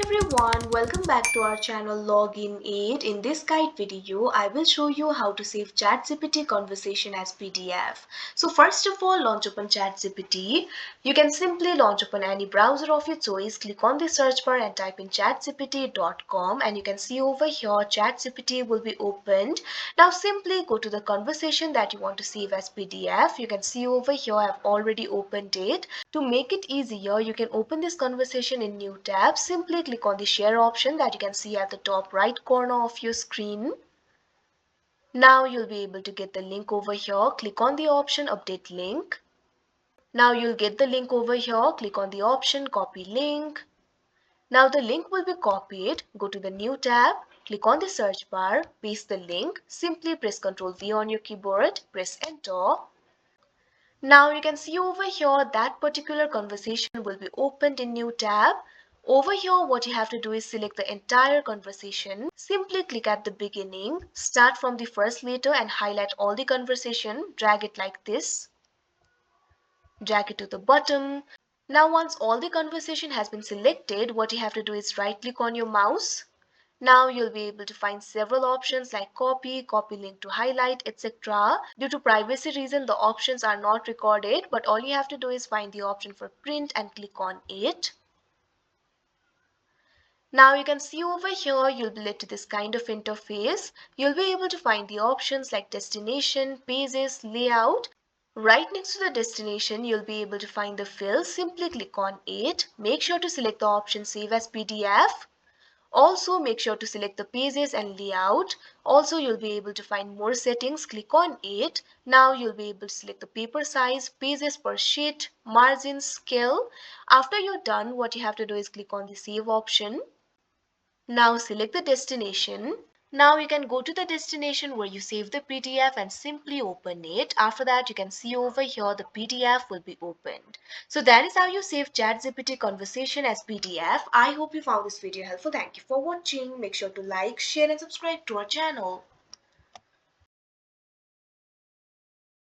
everyone, welcome back to our channel Login 8. In this guide video, I will show you how to save Chat GPT conversation as PDF. So first of all, launch open Chat GPT. You can simply launch open any browser of your choice, click on the search bar and type in chatgpt.com, and you can see over here Chat GPT will be opened. Now simply go to the conversation that you want to save as PDF. You can see over here I have already opened it. To make it easier, you can open this conversation in new tab. Simply click on the share option that you can see at the top right corner of your screen. Now you'll be able to get the link over here. Click on the option update link. Now you'll get the link over here. Click on the option copy link. Now the link will be copied. Go to the new tab. Click on the search bar. Paste the link. Simply press Ctrl V on your keyboard. Press enter. Now you can see over here that particular conversation will be opened in new tab. Over here what you have to do is select the entire conversation. Simply click at the beginning, start from the first letter and highlight all the conversation. Drag it like this. Drag it to the bottom. Now once all the conversation has been selected, what you have to do is right click on your mouse. Now you'll be able to find several options like copy, copy link to highlight, etc. Due to privacy reason, the options are not recorded, but all you have to do is find the option for print and click on it. Now you can see over here, you'll be led to this kind of interface. You'll be able to find the options like destination, pages, layout. Right next to the destination, you'll be able to find the fill. Simply click on it. Make sure to select the option save as PDF. Also make sure to select the pages and layout. Also you'll be able to find more settings. Click on it. Now you'll be able to select the paper size, pages per sheet, margin, scale. After you're done, what you have to do is click on the save option. Now select the destination. Now you can go to the destination where you save the PDF and simply open it. After that, you can see over here the PDF will be opened. So that is how you save ChatGPT conversation as PDF. I hope you found this video helpful. Thank you for watching. Make sure to like, share and subscribe to our channel.